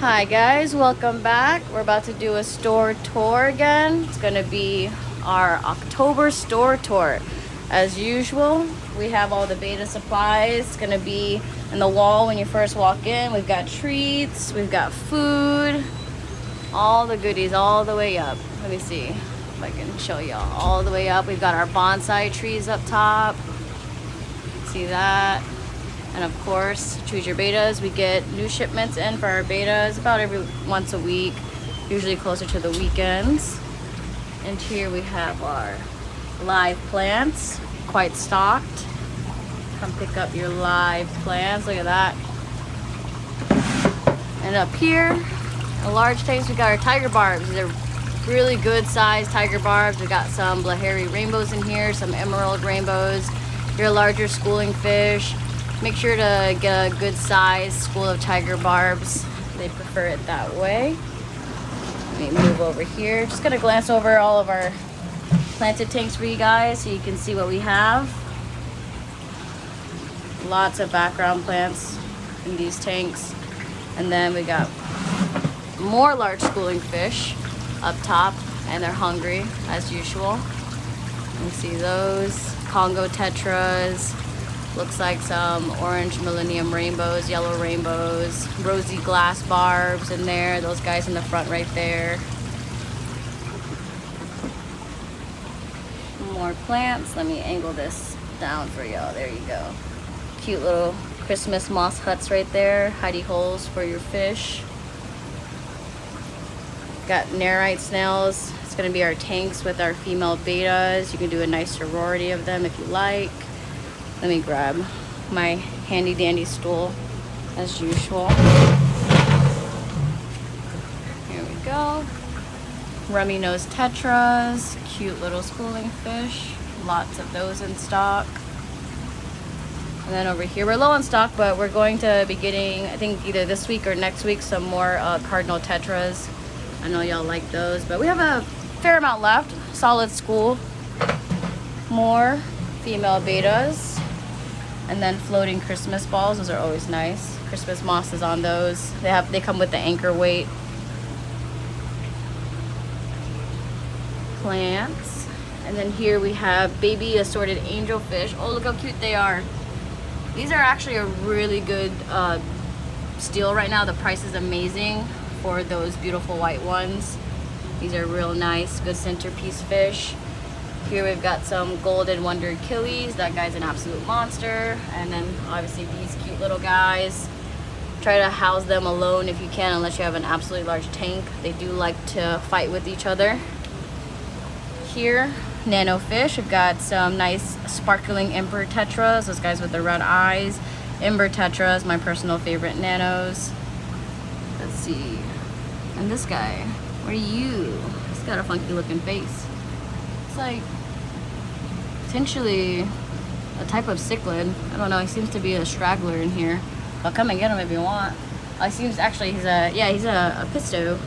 Hi guys, welcome back. We're about to do a store tour again. It's gonna be our October store tour. As usual, we have all the beta supplies. It's gonna be in the wall when you first walk in. We've got treats, we've got food, all the goodies all the way up. Let me see if I can show y'all all the way up. We've got our bonsai trees up top. See that? And of course, choose your betas. We get new shipments in for our betas about every once a week, usually closer to the weekends. And here we have our live plants, quite stocked. Come pick up your live plants. Look at that. And up here, in large tanks, we got our tiger barbs. These are really good sized tiger barbs. We got some Blahari rainbows in here, some emerald rainbows. Your larger schooling fish. Make sure to get a good size school of tiger barbs. They prefer it that way. Let me move over here. Just gonna glance over all of our planted tanks for you guys so you can see what we have. Lots of background plants in these tanks. And then we got more large schooling fish up top, and they're hungry as usual. You see those Congo tetras. Looks like some orange millennium rainbows, yellow rainbows, rosy glass barbs in there. Those guys in the front right there. More plants. Let me angle this down for y'all. There you go. Cute little Christmas moss huts right there. Hidey holes for your fish. Got nerite snails. It's going to be our tanks with our female betas. You can do a nice sorority of them if you like. Let me grab my handy dandy stool as usual. Here we go. Rummy nose tetras, cute little schooling fish. Lots of those in stock. And then over here, we're low on stock, but we're going to be getting, I think either this week or next week, some more cardinal tetras. I know y'all like those, but we have a fair amount left. Solid school. More female betas. And then floating Christmas balls. Those are always nice. Christmas mosses on those. They come with the anchor weight. Plants. And then here we have baby assorted angelfish. Oh, look how cute they are. These are actually a really good steal right now. The price is amazing for those beautiful white ones. These are real nice, good centerpiece fish. Here we've got some golden wonder Achilles. That guy's an absolute monster. And then obviously these cute little guys. Try to house them alone if you can, unless you have an absolutely large tank. They do like to fight with each other. Here, nano fish. We've got some nice sparkling emperor tetras. Those guys with the red eyes. Ember tetras, my personal favorite nanos. Let's see. And this guy, where are you? He's got a funky looking face. It's like potentially a type of cichlid. I don't know. He seems to be a straggler in here. I'll come and get him if you want. He seems actually he's a pisto.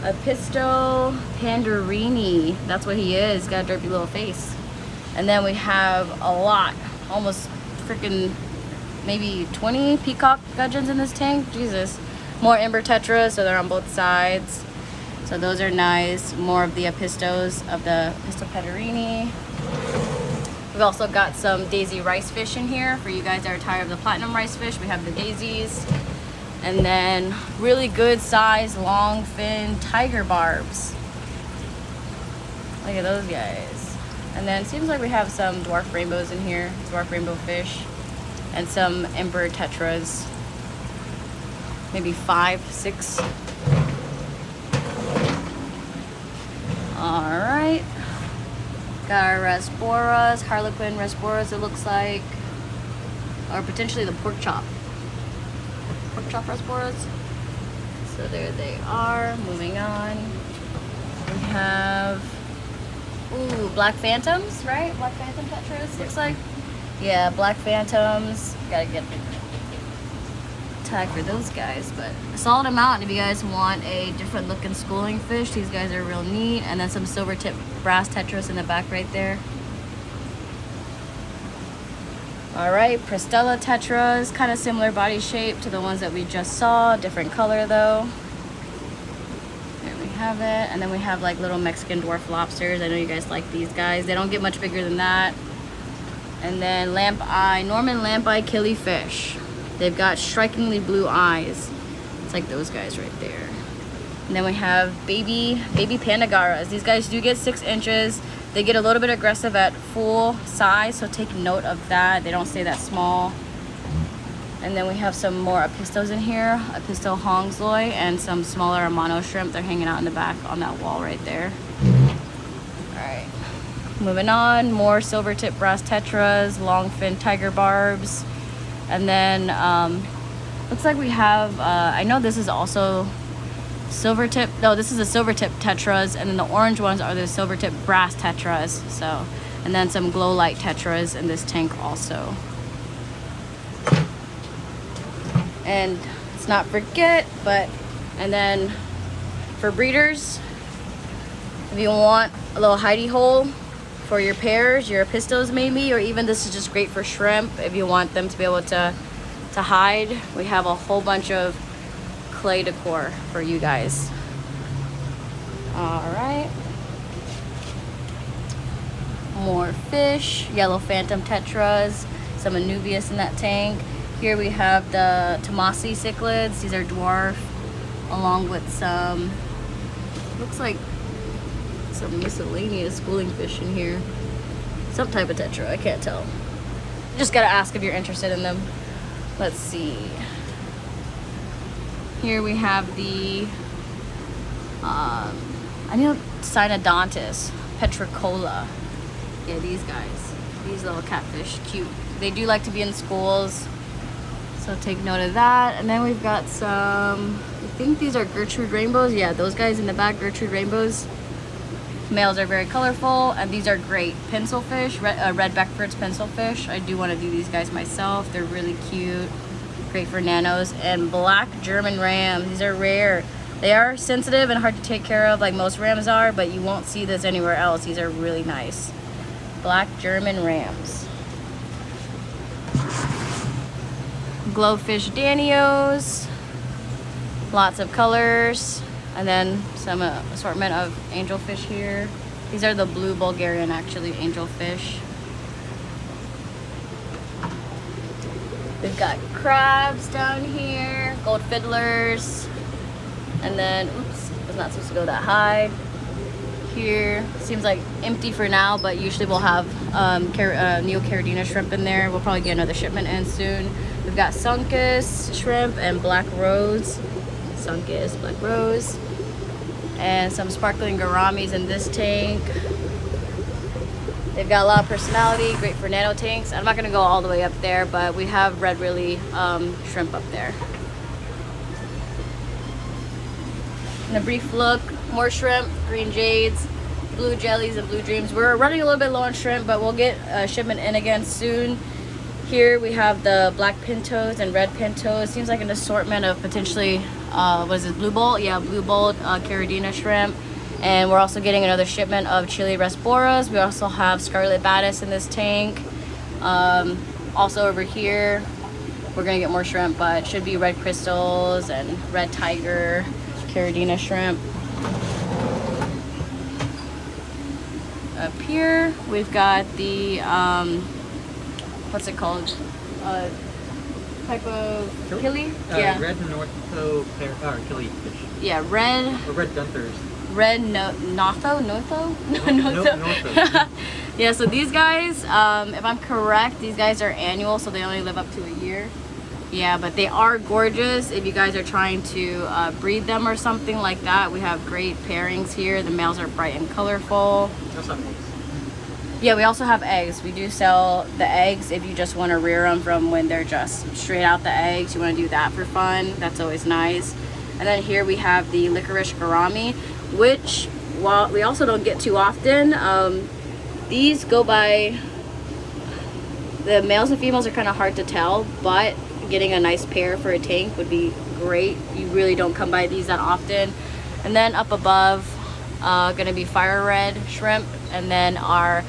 A pisto pandarini. That's what he is. He's got a derpy little face. And then we have a lot, almost freaking maybe 20 peacock gudgeons in this tank. Jesus. More ember tetras, so they're on both sides. So those are nice. More of the apistos of the pisto pandarini. We've also got some daisy rice fish in here for you guys that are tired of the platinum rice fish. We have the daisies. And then really good size long fin tiger barbs. Look at those guys. And then it seems like we have some dwarf rainbows in here, dwarf rainbow fish, and some emperor tetras. Maybe 5, 6. All right, got our rasboras, harlequin rasboras it looks like, or potentially the pork chop rasboras. So there they are. Moving on, we have black phantoms, right? Black phantom tetras looks like. Yeah, black phantoms. Gotta get tag for those guys, but a solid amount. If you guys want a different looking schooling fish, these guys are real neat. And then some silver tip brass tetras in the back right there. All right, Pristella tetras, kind of similar body shape to the ones that we just saw, different color though. There we have it. And then we have like little Mexican dwarf lobsters. I know you guys like these guys. They don't get much bigger than that. And then lamp eye, Norman lamp eye killifish. They've got strikingly blue eyes. It's like those guys right there. And then we have baby pandagaras. These guys do get 6 inches. They get a little bit aggressive at full size, so take note of that. They don't stay that small. And then we have some more apistos in here, apisto hongsloi, and some smaller amano shrimp. They're hanging out in the back on that wall right there. All right, moving on, more silvertip brass tetras, longfin tiger barbs. And then looks like we have, I know this is also silvertip, no, this is a silvertip tetras, and then the orange ones are the silvertip brass tetras. So, and then some glow light tetras in this tank also. And let's not forget, and then for breeders, if you want a little hidey hole for your pairs, your apistos maybe, or even this is just great for shrimp if you want them to be able to hide. We have a whole bunch of clay decor for you guys. All right, more fish, yellow phantom tetras, some anubias in that tank. Here we have the Tomasi cichlids. These are dwarf, along with some, looks like some miscellaneous schooling fish in here. Some type of tetra, I can't tell. Just gotta ask if you're interested in them. Let's see. Here we have the, I know, Cynodontis petricola. Yeah, these guys. These little catfish, cute. They do like to be in schools, so take note of that. And then we've got some, I think these are Gertrude rainbows. Yeah, those guys in the back, Gertrude rainbows. Males are very colorful, and these are great pencil fish, red Beckford's pencil fish. I do want to do these guys myself. They're really cute, great for nanos. And black German rams. These are rare. They are sensitive and hard to take care of like most rams are, but you won't see this anywhere else. These are really nice. Black German rams. Glowfish danios. Lots of colors. And then some assortment of angelfish here. These are the blue Bulgarian, actually, angelfish. We've got crabs down here, gold fiddlers. And then, oops, I was not supposed to go that high. Here, seems like empty for now, but usually we'll have Neocaridina shrimp in there. We'll probably get another shipment in soon. We've got Suncus shrimp and black rose. Suncus, black rose. And some sparkling gouramis in this tank. They've got a lot of personality, great for nano tanks. I'm not gonna go all the way up there, but we have red willy shrimp up there. And a brief look, more shrimp, green jades, blue jellies, and blue dreams. We're running a little bit low on shrimp, but we'll get a shipment in again soon. Here we have the black pintos and red pintos. Seems like an assortment of potentially, what is this, blue bolt? Yeah, blue bolt, Caridina shrimp. And we're also getting another shipment of Chile Resporas. We also have Scarlet Batis in this tank. Also over here, we're gonna get more shrimp, but it should be red crystals and red tiger, Caridina shrimp. Up here, we've got the, what's it called? Type of killie? Yeah. Red Northo killie fish. Yeah, red. Or red Gunthers. Red Notho? Yeah, so these guys, if I'm correct, these guys are annual, so they only live up to a year. Yeah, but they are gorgeous if you guys are trying to breed them or something like that. We have great pairings here. The males are bright and colorful. Yeah, we also have eggs. We do sell the eggs if you just want to rear them from when they're just straight out the eggs. You want to do that for fun. That's always nice. And then here we have the licorice gourami, which while we also don't get too often. These go by, the males and females are kind of hard to tell, but getting a nice pair for a tank would be great. You really don't come by these that often. And then up above, gonna be fire red shrimp, and then our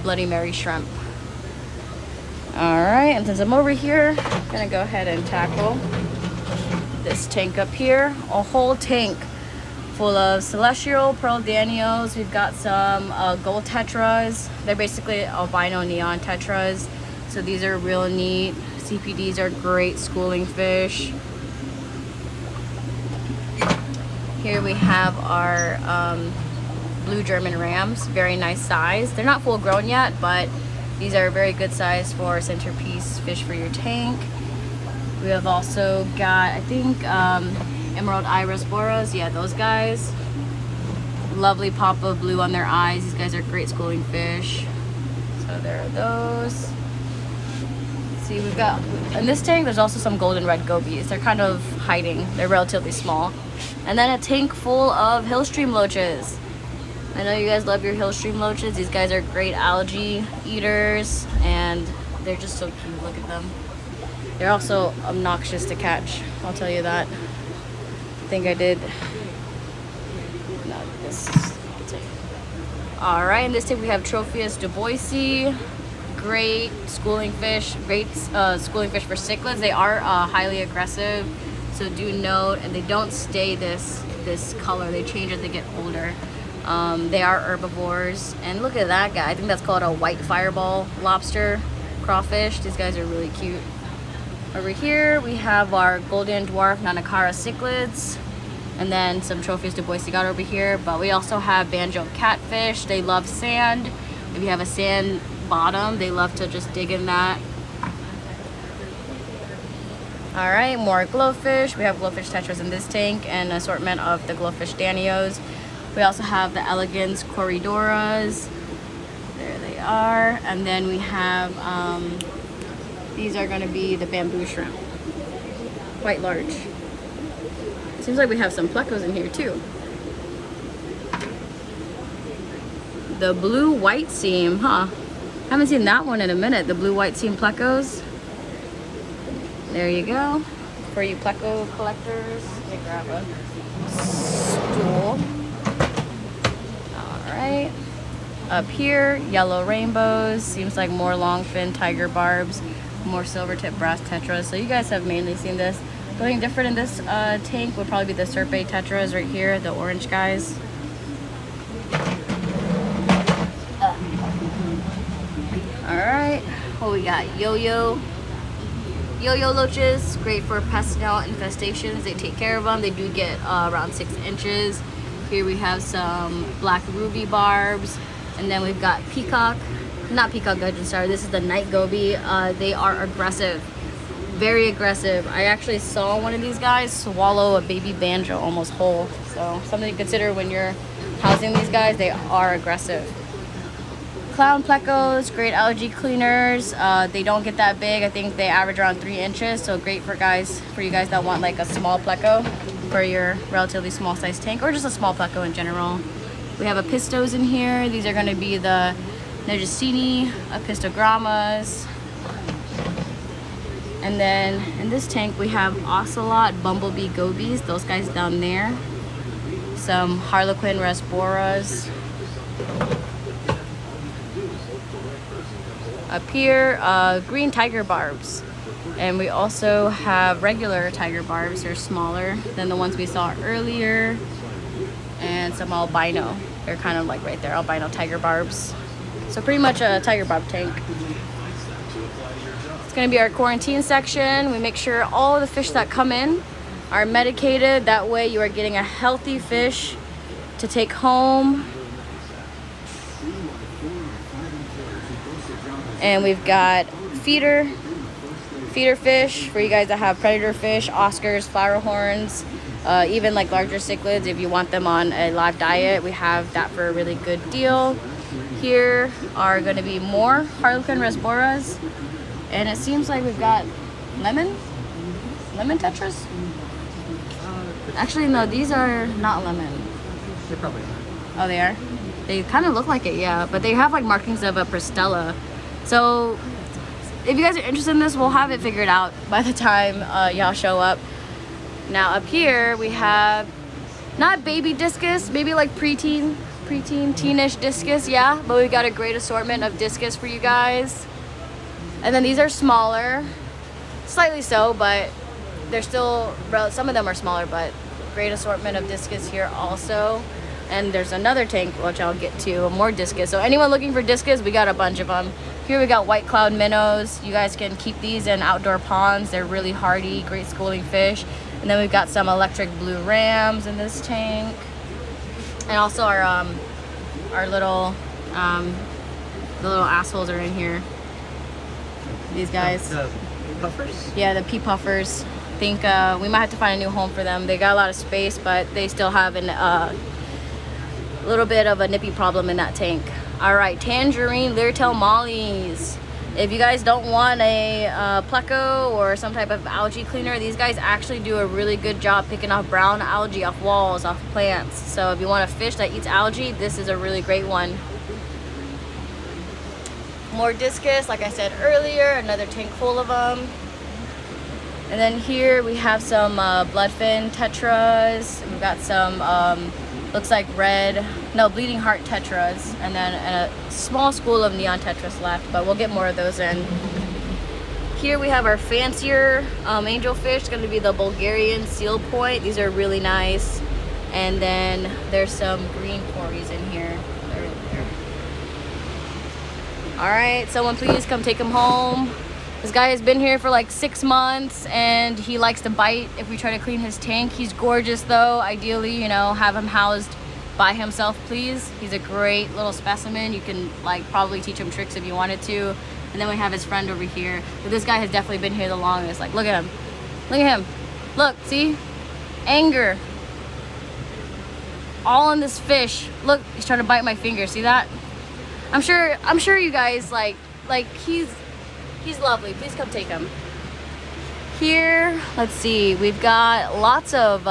Bloody Mary shrimp. All right, and since I'm over here, I'm gonna go ahead and tackle this tank up here. A whole tank full of celestial pearl danios. We've got some gold tetras. They're basically albino neon tetras. So these are real neat. CPDs are great schooling fish. Here we have our blue German rams, very nice size. They're not full grown yet, but these are very good size for centerpiece fish for your tank. We have also got, I think, emerald iris boras. Yeah, those guys. Lovely pop of blue on their eyes. These guys are great schooling fish. So there are those. Let's see, we've got, in this tank, there's also some golden red gobies. They're kind of hiding. They're relatively small. And then a tank full of hillstream loaches. I know you guys love your hillstream loaches. These guys are great algae eaters, and they're just so cute. Look at them. They're also obnoxious to catch, I'll tell you that. I think I did. No, this. All right, in this tank we have Tropheus du Bois. Great schooling fish. Great schooling fish for cichlids. They are highly aggressive, so do note, and they don't stay this color. They change as they get older. They are herbivores, and look at that guy. I think that's called a white fireball lobster crawfish. These guys are really cute. Over here we have our golden dwarf Nanakara cichlids, and then some Tropheus du Bois got over here. But we also have banjo catfish. They love sand. If you have a sand bottom, they love to just dig in that. All right, more glowfish. We have glowfish tetras in this tank and an assortment of the glowfish danios. We also have the elegans corridoras. There they are. And then we have, these are gonna be the bamboo shrimp. Quite large. Seems like we have some plecos in here too. The blue white seam, huh? Haven't seen that one in a minute. The blue white seam plecos. There you go. For you pleco collectors. Let me grab a stool. Alright. Up here, yellow rainbows. Seems like more longfin tiger barbs. More silver tip brass tetras. So you guys have mainly seen this. The only thing different in this tank would probably be the serpe tetras right here, the orange guys. Alright, what we got? Yo-yo loaches, great for pest snell infestations. They take care of them. They do get around 6 inches. Here we have some black ruby barbs, and then we've got not peacock gudgeon, sorry, this is the night goby. They are aggressive, very aggressive. I actually saw one of these guys swallow a baby banjo almost whole, so something to consider when you're housing these guys. They are aggressive. Clown plecos, great algae cleaners. They don't get that big. I think they average around 3 inches, so great for you guys that want like a small pleco for your relatively small size tank, or just a small pleco in general. We have apistos in here. These are going to be the Negesini apistogrammas. And then in this tank we have ocelot bumblebee gobies, those guys down there. Some harlequin rasboras. Up here, green tiger barbs. And we also have regular tiger barbs. They're smaller than the ones we saw earlier. And some albino. They're kind of like right there, albino tiger barbs. So pretty much a tiger barb tank. It's gonna be our quarantine section. We make sure all of the fish that come in are medicated. That way you are getting a healthy fish to take home. And we've got feeder fish for you guys that have predator fish, Oscars, flower horns, even like larger cichlids. If you want them on a live diet, we have that for a really good deal. Here are going to be more harlequin rasboras, and it seems like we've got lemon tetras. Actually, no, these are not lemon. They're probably not. Oh, they are? They kind of look like it, yeah, but they have like markings of a pristella. So if you guys are interested in this, we'll have it figured out by the time y'all show up. Now up here we have not baby discus, maybe like preteen, teenish discus, yeah, but we've got a great assortment of discus for you guys. And then these are smaller, slightly so, but they're still, some of them are smaller, but great assortment of discus here also. And there's another tank, which I'll get to, more discus. So anyone looking for discus, we got a bunch of them. Here we got white cloud minnows. You guys can keep these in outdoor ponds. They're really hardy, great schooling fish. And then we've got some electric blue rams in this tank. And also our little, the little assholes are in here. These guys. The puffers? Yeah, the pea puffers. I think we might have to find a new home for them. They got a lot of space, but they still have a little bit of a nippy problem in that tank. All right, tangerine leertail mollies. If you guys don't want a pleco or some type of algae cleaner, these guys actually do a really good job picking off brown algae off walls, off plants. So if you want a fish that eats algae, this is a really great one. More discus, like I said earlier, another tank full of them. And then here we have some bloodfin tetras. We've got some, looks like bleeding heart tetras. And then a small school of neon tetras left, but we'll get more of those in. Here we have our fancier angelfish. It's going to be the Bulgarian seal point. These are really nice. And then there's some green cories in here. They're in there. All right, someone please come take him home. This guy has been here for like 6 months and he likes to bite if we try to clean his tank. He's gorgeous though. Ideally, you know, have him housed by himself, please. He's a great little specimen. You can like probably teach him tricks if you wanted to. And then we have his friend over here. But this guy has definitely been here the longest. Like, look at him. Look at him. Look, see? Anger. All in this fish. Look, he's trying to bite my finger. See that? I'm sure you guys like he's lovely. Please come take him. Here, let's see. We've got lots of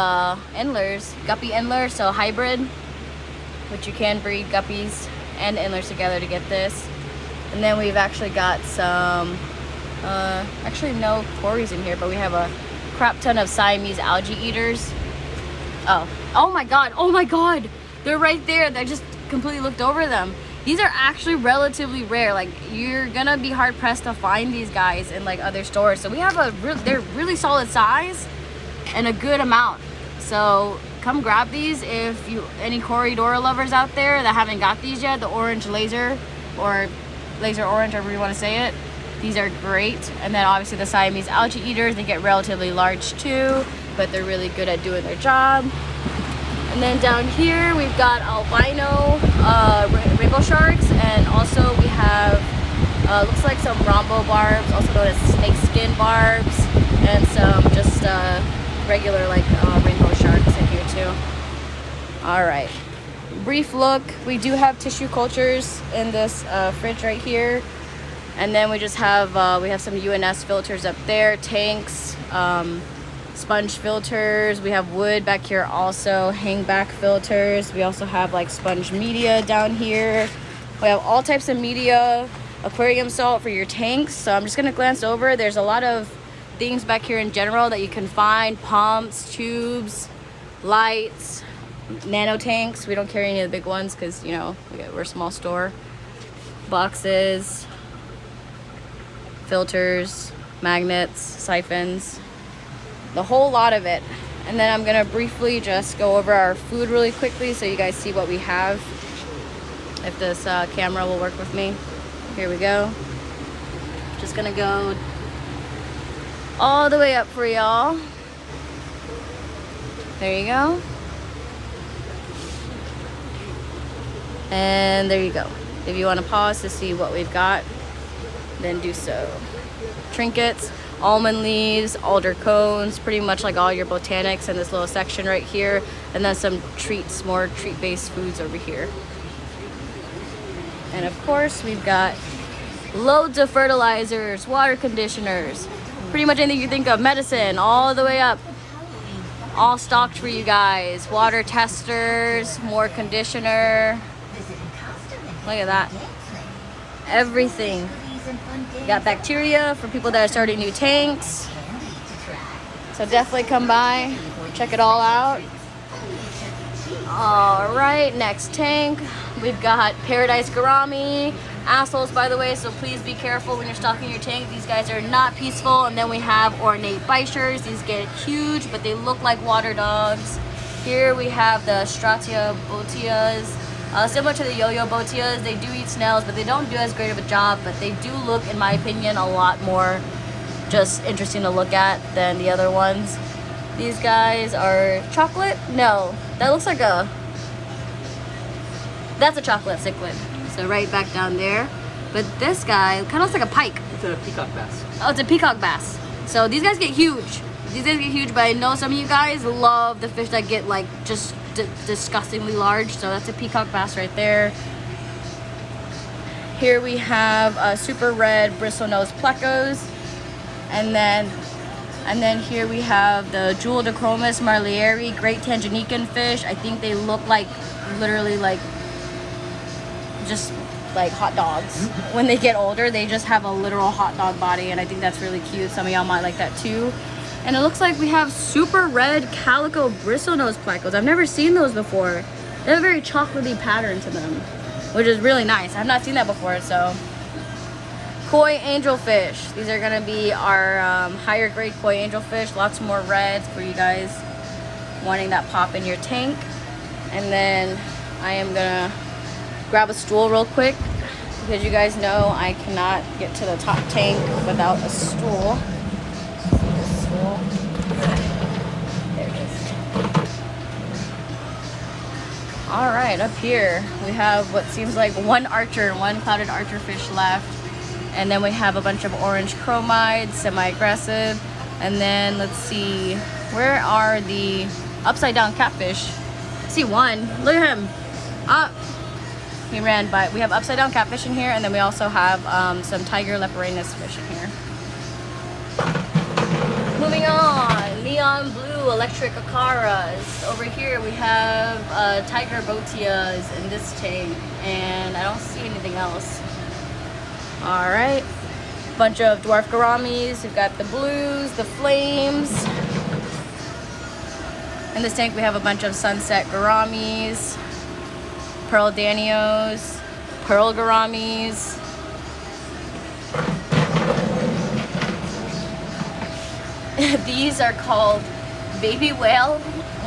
endlers, guppy endlers, so hybrid, which you can breed guppies and endlers together to get this. And then we've actually got some, actually no cories in here, but we have a crap ton of Siamese algae eaters. Oh my God. They're right there. I just completely looked over them. These are actually relatively rare. Like, you're gonna be hard pressed to find these guys in like other stores. So we have they're really solid size and a good amount. So come grab these if any Corridora lovers out there that haven't got these yet. The orange laser or laser orange, however you want to say it. These are great. And then obviously the Siamese algae eaters, they get relatively large too, but they're really good at doing their job. And then down here we've got albino rainbow sharks, and also we have looks like some rhombo barbs, also known as snake skin barbs, and some just regular like rainbow sharks in here too. All right, brief look. We do have tissue cultures in this fridge right here, and then we just have we have some UNS filters up there, tanks, sponge filters. We have wood back here also, hangback filters. We also have like sponge media down here. We have all types of media, aquarium salt for your tanks. So I'm just gonna glance over. There's a lot of things back here in general that you can find: pumps, tubes, lights, nano tanks. We don't carry any of the big ones because, you know, we're a small store. Boxes, filters, magnets, siphons, the whole lot of it. And then I'm gonna briefly just go over our food really quickly so you guys see what we have, if this camera will work with me. Here we go. Just gonna go all the way up for y'all. There you go. And there you go. If you want to pause to see what we've got, then do so. Trinkets, almond leaves, alder cones, pretty much like all your botanics in this little section right here. And then some treats, more treat-based foods over here. And of course, we've got loads of fertilizers, water conditioners, pretty much anything you think of, medicine, all the way up. All stocked for you guys. Water testers, more conditioner. Look at that. Everything. You got bacteria for people that are starting new tanks. So definitely come by, check it all out. All right, next tank. We've got Paradise Gourami, assholes, by the way, so please be careful when you're stocking your tank. These guys are not peaceful. And then we have ornate bichers. These get huge, but they look like water dogs. Here we have the Stratia botias. Similar to the yo-yo botias, they do eat snails, but they don't do as great of a job, but they do look, in my opinion, a lot more just interesting to look at than the other ones. These guys are chocolate? No, that looks like a, that's a chocolate cichlid. So right back down there. But this guy kind of looks like a pike. It's a peacock bass. Oh, it's a peacock bass. So these guys get huge. These guys get huge, but I know some of you guys love the fish that get like just disgustingly large. So that's a peacock bass right there. Here we have super red bristlenose plecos. And then here we have the jewel dichromis marlieri, great Tanganykan fish. I think they look like literally like just like hot dogs. When they get older, they just have a literal hot dog body, and I think that's really cute. Some of y'all might like that too. And it looks like we have super red calico bristlenose plecos. I've never seen those before. They have a very chocolatey pattern to them, which is really nice. I've not seen that before. So koi angelfish. These are gonna be our higher grade koi angelfish. Lots more reds for you guys wanting that pop in your tank. And then I am gonna grab a stool real quick because you guys know I cannot get to the top tank without a stool. There it is. All right, up here we have what seems like one clouded archer fish left, and then we have a bunch of orange chromides, semi-aggressive, and then let's see, where are the upside down catfish? I see one. Look at him. He ran, but we have upside down catfish in here, and then we also have some tiger leporinus fish in here. Moving on, neon blue electric acaras. Over here we have tiger botias in this tank, and I don't see anything else. All right, bunch of dwarf gouramis. We've got the blues, the flames. In this tank we have a bunch of sunset gouramis, pearl danios, pearl gouramis. These are called baby whale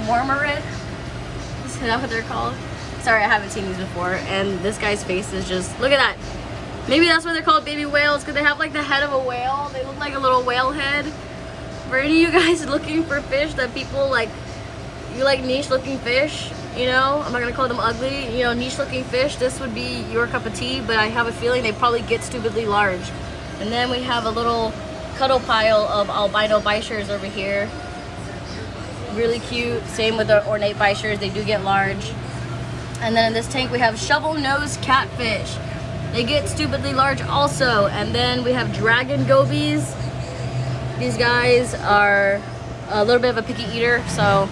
wormerid. Is that what they're called? Sorry, I haven't seen these before. And this guy's face is just, look at that. Maybe that's why they're called baby whales, because they have like the head of a whale. They look like a little whale head. For any of you guys looking for fish that people like, you like niche looking fish, you know, I'm not gonna call them ugly, you know, niche looking fish, this would be your cup of tea, but I have a feeling they probably get stupidly large. And then we have a little cuddle pile of albino bichers over here. Really cute. Same with the ornate bichers, they do get large. And then in this tank we have shovel-nosed catfish. They get stupidly large also. And then we have dragon gobies. These guys are a little bit of a picky eater, so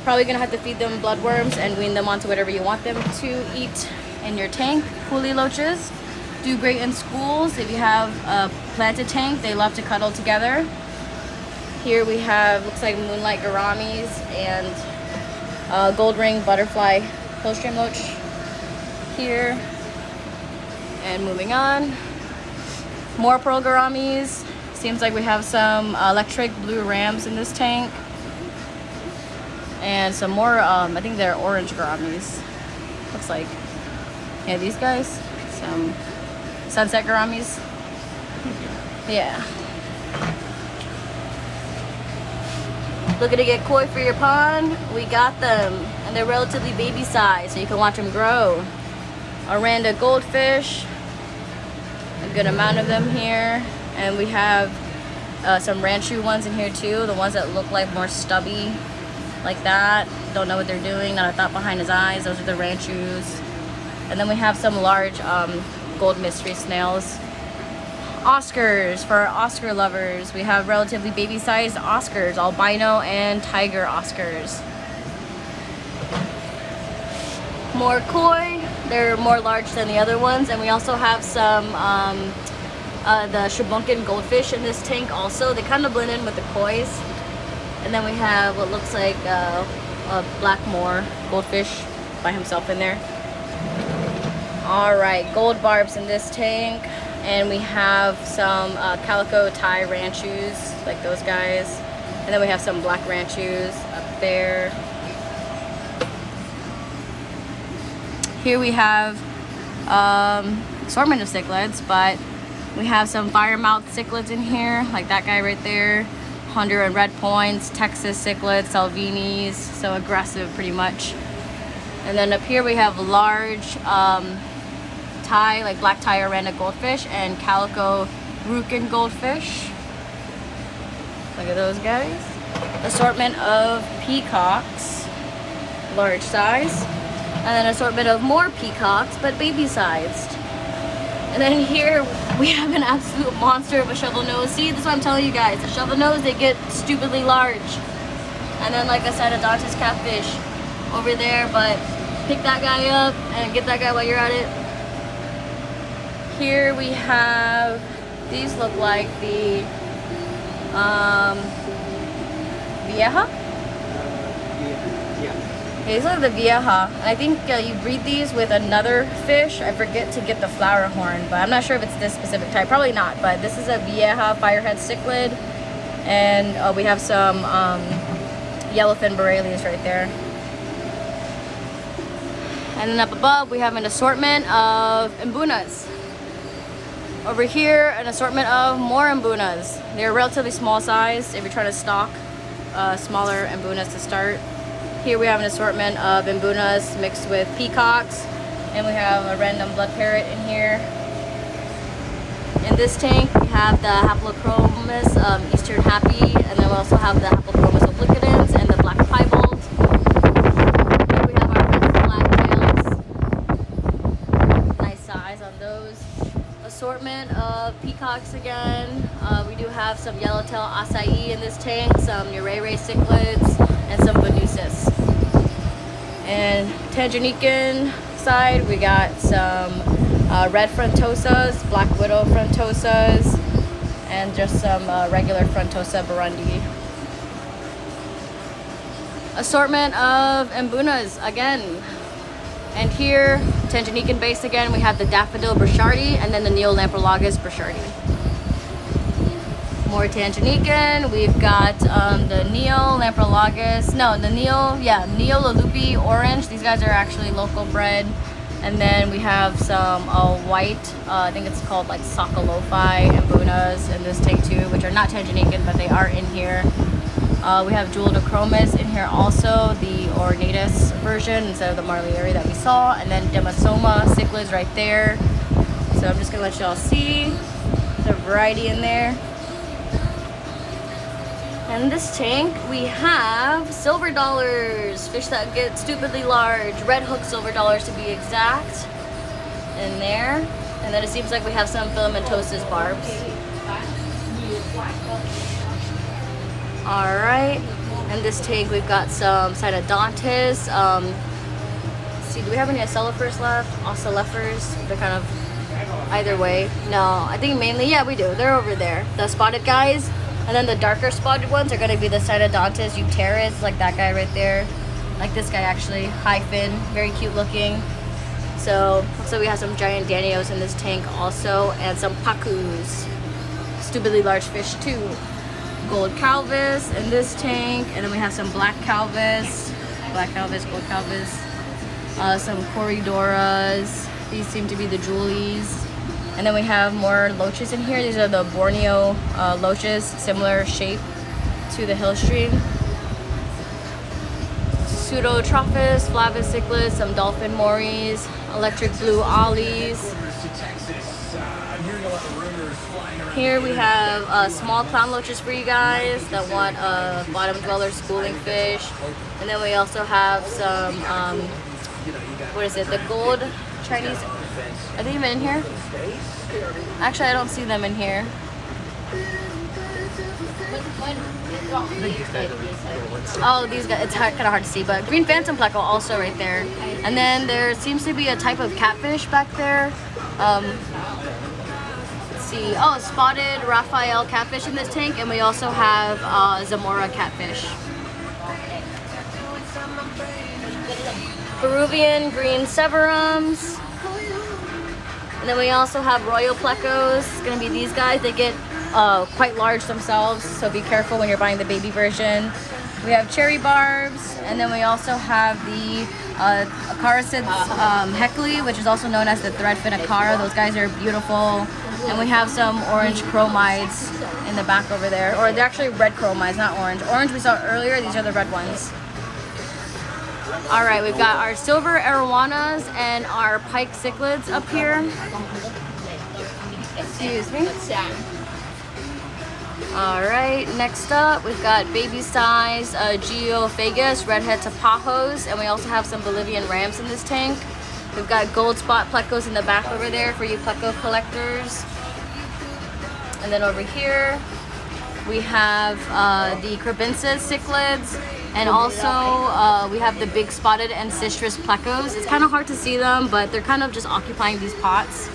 probably gonna have to feed them bloodworms and wean them onto whatever you want them to eat in your tank. Coolie loaches do great in schools. If you have a planted tank, they love to cuddle together. Here we have, looks like moonlight gouramis and gold ring butterfly hillstream loach here. And moving on, more pearl gouramis. Seems like we have some electric blue rams in this tank. And some more, I think they're orange gouramis. Looks like, yeah, these guys, some sunset gouramis. Yeah. Looking to get koi for your pond? We got them, and they're relatively baby size, so you can watch them grow. Oranda goldfish, a good amount of them here, and we have some ranchu ones in here too, the ones that look like more stubby, like that. Don't know what they're doing, not a thought behind his eyes. Those are the ranchus. And then we have some large gold mystery snails. Oscars, for our Oscar lovers, we have relatively baby-sized Oscars, albino and tiger Oscars. More koi, they're more large than the other ones, and we also have some the Shibunkin goldfish in this tank also. They kind of blend in with the kois. And then we have what looks like a black moor goldfish by himself in there. All right, gold barbs in this tank, and we have some calico Thai ranchus, like those guys, and then we have some black ranchus up there. Here we have assortment of cichlids, but we have some fire mouth cichlids in here, like that guy right there. Honduran red points, Texas cichlids, Salvinis, so aggressive pretty much. And then up here we have large Thai, like black Thai Aranda goldfish and calico Rukin goldfish. Look at those guys. Assortment of peacocks, large size. And then assortment of more peacocks, but baby sized. And then here we have an absolute monster of a shovel nose. See, this is what I'm telling you guys. The shovel nose, they get stupidly large. And then, like I said, a Dante's catfish over there, but pick that guy up and get that guy while you're at it. Here we have, these look like the Vieja? Yeah. These are the Vieja. And I think you breed these with another fish. I forget to get the flower horn, but I'm not sure if it's this specific type. Probably not, but this is a Vieja firehead cichlid. And we have some yellowfin borealis right there. And then up above, we have an assortment of mbunas. Over here, an assortment of more mbunas. They're relatively small size if you're trying to stock smaller mbunas to start. Here we have an assortment of mbunas mixed with peacocks. And we have a random blood parrot in here. In this tank, we have the Haplochromis Eastern Happy. And then we also have the Haplochromis obliquitans and the black piebald. Here we have our red flagtails. Nice size on those. Assortment of peacocks again. We do have some yellowtail acai in this tank, some Nurere cichlids, and some Venusis. And Tanganykan side, we got some red frontosas, black widow frontosas, and just some regular frontosa burundi. Assortment of mbunas again. And here, Tanganykan base again, we have the Daffodil Burchardi and then the Neolamprologus Burchardi. More Tanganykan, we've got the Neolamprologus, no, the Neolalupi Orange. These guys are actually local bred. And then we have some white, I think it's called like Sokolofi mbunas in this tank too, which are not Tanganykan, but they are in here. We have Jewel Chromis in here also, the ornatus version instead of the Marlieri that we saw. And then Demasoma cichlids right there. So I'm just going to let y'all see. There's a variety in there. And in this tank, we have silver dollars, fish that get stupidly large, red hook silver dollars to be exact, in there. And then it seems like we have some filamentosas barbs. Alright, in this tank we've got some Cynodontis. Let's see, do we have any Ocelifers left? Ocelifers, they're kind of either way. No, I think mainly, yeah, we do. They're over there. The spotted guys, and then the darker spotted ones are going to be the Cynodontis Euteris, like that guy right there. Like this guy actually, high fin, very cute looking. So, looks like we have some giant Danios in this tank also, and some Pacus. Stupidly large fish too. Gold Calvis in this tank, and then we have some black Calvis, gold Calvis, some Corridoras. These seem to be the Julies. And then we have more loaches in here. These are the Borneo loaches, similar shape to the hill stream. Pseudotrophus, Flavus cichlids, some dolphin moris, electric blue ollies. Here we have small clown loaches for you guys that want a bottom dweller schooling fish. And then we also have some, what is it, the gold Chinese, are they even in here? Actually, I don't see them in here. Oh, these guys, it's kind of hard to see, but green phantom pleco also right there. And then there seems to be a type of catfish back there. Let's see, oh, spotted Raphael catfish in this tank, and we also have Zamora catfish. Peruvian green severums. And then we also have royal plecos. It's gonna be these guys. They get quite large themselves, so be careful when you're buying the baby version. We have cherry barbs, and then we also have the Acaricids Heckley, which is also known as the threadfin acara. Those guys are beautiful. And we have some orange chromides in the back over there. Or they're actually red chromides, not orange. Orange we saw earlier, these are the red ones. Alright, we've got our silver arowanas and our pike cichlids up here. Excuse me. Alright, next up we've got baby size Geophagus, redhead tapajos, and we also have some Bolivian rams in this tank. We've got gold spot plecos in the back over there for you pleco collectors. And then over here we have the crebensis cichlids, and also we have the big spotted and citrus plecos. It's kind of hard to see them, but they're kind of just occupying these pots.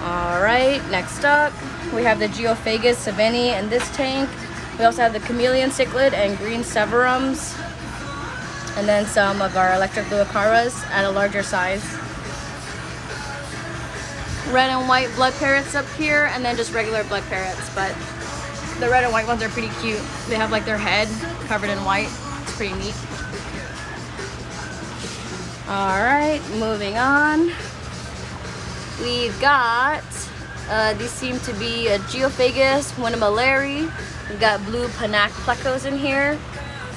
Alright, next up we have the Geophagus savini in this tank. We also have the chameleon cichlid and green severums. And then some of our electric blue acaras at a larger size. Red and white blood parrots up here, and then just regular blood parrots. But the red and white ones are pretty cute. They have like their head covered in white. It's pretty neat. Alright, moving on. We've got, these seem to be a Geophagus winnemalleri. We've got blue panac plecos in here.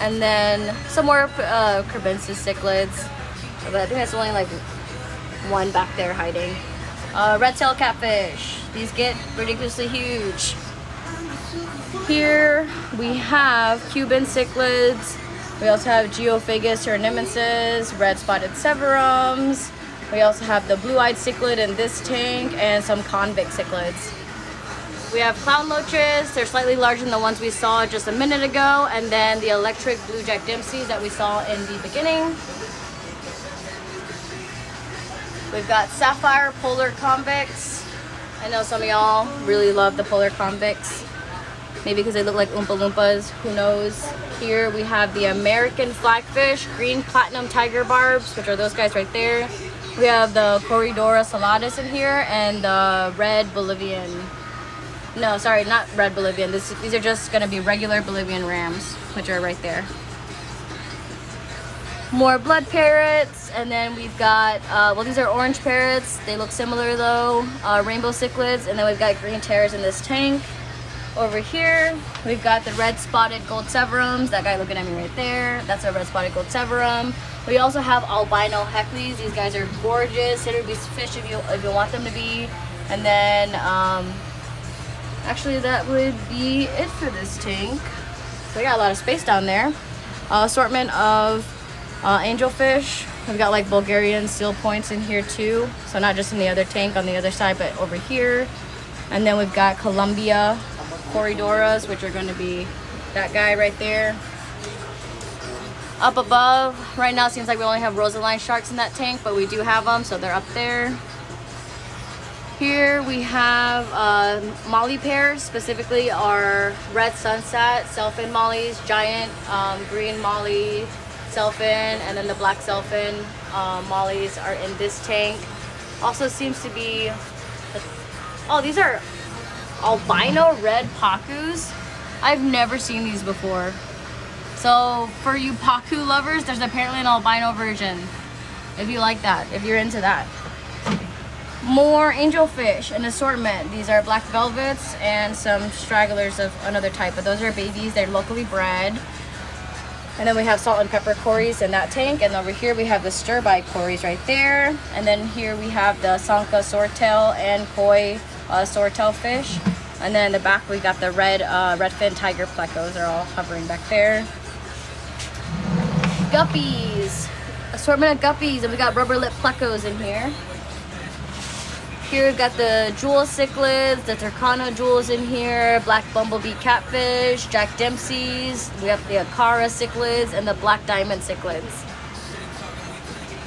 And then some more crebensis cichlids. But I think that's only like one back there hiding. Red tail catfish. These get ridiculously huge. Here we have Cuban cichlids. We also have Geophagus hieronymensis, red spotted severums. We also have the blue-eyed cichlid in this tank, and some convict cichlids. We have clown loaches. They're slightly larger than the ones we saw just a minute ago, and then the electric blue jack dempseys that we saw in the beginning. We've got sapphire polar convicts. I know some of y'all really love the polar convicts. Maybe because they look like Oompa Loompas, who knows. Here we have the American flagfish, green platinum tiger barbs, which are those guys right there. We have the Corridora salatus in here, and the red Bolivian. No, sorry, not red Bolivian. These are just gonna be regular Bolivian rams, which are right there. More blood parrots, and then we've got, well, these are orange parrots. They look similar though. Rainbow cichlids, and then we've got green terrors in this tank. Over here, we've got the red spotted gold severums. That guy looking at me right there. That's a red spotted gold severum. We also have albino heckleys. These guys are gorgeous. Hit or be fish if you want them to be. And then, actually, that would be it for this tank. So we got a lot of space down there. Assortment of angelfish. We've got like Bulgarian seal points in here too. So not just in the other tank on the other side, but over here. And then we've got Columbia Corridoras, which are going to be that guy right there. Up above, right now it seems like we only have rosaline sharks in that tank, but we do have them, so they're up there. Here we have molly pairs, specifically our red sunset, selfin mollies, giant green molly, selfin, and then the black selfin mollies are in this tank. Also seems to be, oh, these are albino red pacus. I've never seen these before. So for you pacu lovers, there's apparently an albino version. If you like that, if you're into that. More angelfish, an assortment. These are black velvets and some stragglers of another type, but those are babies. They're locally bred. And then we have salt and pepper cories in that tank, and over here we have the stir-bite cories right there. And then here we have the Sanka swordtail and koi swordtail fish. And then in the back we got the red redfin tiger plecos. They're all hovering back there. Guppies, assortment of guppies, and we got rubber lip plecos in here. Here we've got the jewel cichlids, the Turkana jewels in here, black bumblebee catfish, Jack Dempsey's, we have the Acara cichlids, and the black diamond cichlids.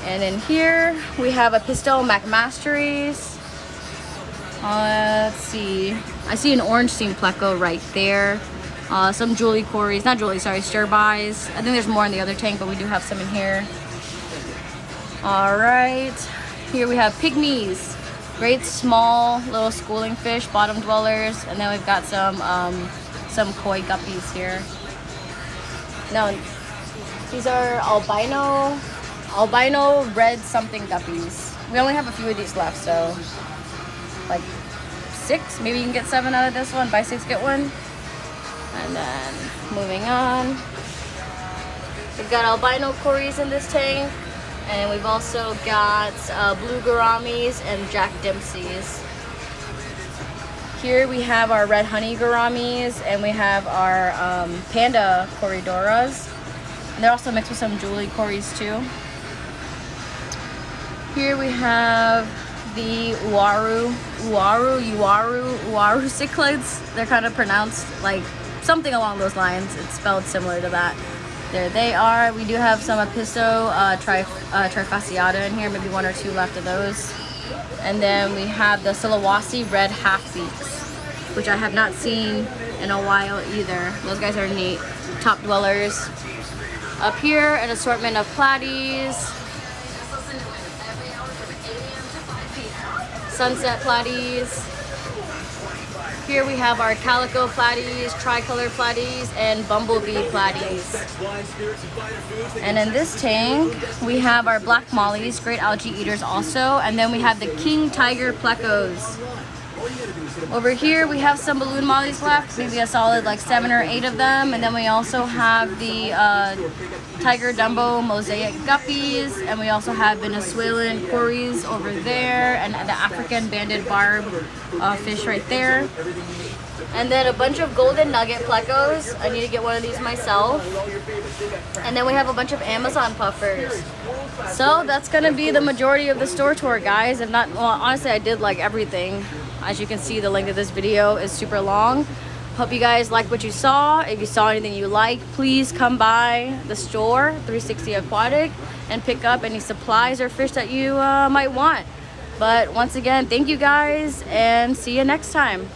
And in here we have a Pisto McMasteries. Let's see, I see an orange seam pleco right there. Some Julie Corys, not Julie, sorry, stir-bys. I think there's more in the other tank, but we do have some in here. All right, Here we have pygmies, great small little schooling fish, bottom dwellers, and then we've got some koi guppies here. No, these are albino red something guppies. We only have a few of these left, so like 6, maybe you can get 7 out of this one. Buy 6 get 1. And then moving on, we've got albino cories in this tank, and we've also got blue gouramis and Jack Dempseys. Here we have our red honey gouramis, and we have our panda coridoras. And they're also mixed with some Julie cories too. Here we have the uaru cichlids. They're kind of pronounced like something along those lines. It's spelled similar to that. There they are. We do have some Apiso trifasciata in here, maybe 1 or 2 left of those. And then we have the Sulawesi red half-beaks, which I have not seen in a while either. Those guys are neat. Top dwellers. Up here, an assortment of platies, sunset platies. Here we have our calico platies, tricolor platies, and bumblebee platies. And in this tank, we have our black mollies, great algae eaters also, and then we have the king tiger plecos. Over here we have some balloon mollies left, maybe a solid like 7 or 8 of them, and then we also have the tiger dumbo mosaic guppies, and we also have Venezuelan cories over there, and the African banded barb fish right there. And then a bunch of golden nugget plecos. I need to get one of these myself. And then we have a bunch of Amazon puffers. So that's gonna be the majority of the store tour, guys. If not, well, honestly, I did like everything. As you can see, the length of this video is super long. Hope you guys liked what you saw. If you saw anything you like, please come by the store, 360 Aquatic, and pick up any supplies or fish that you might want. But once again, thank you guys, and see you next time.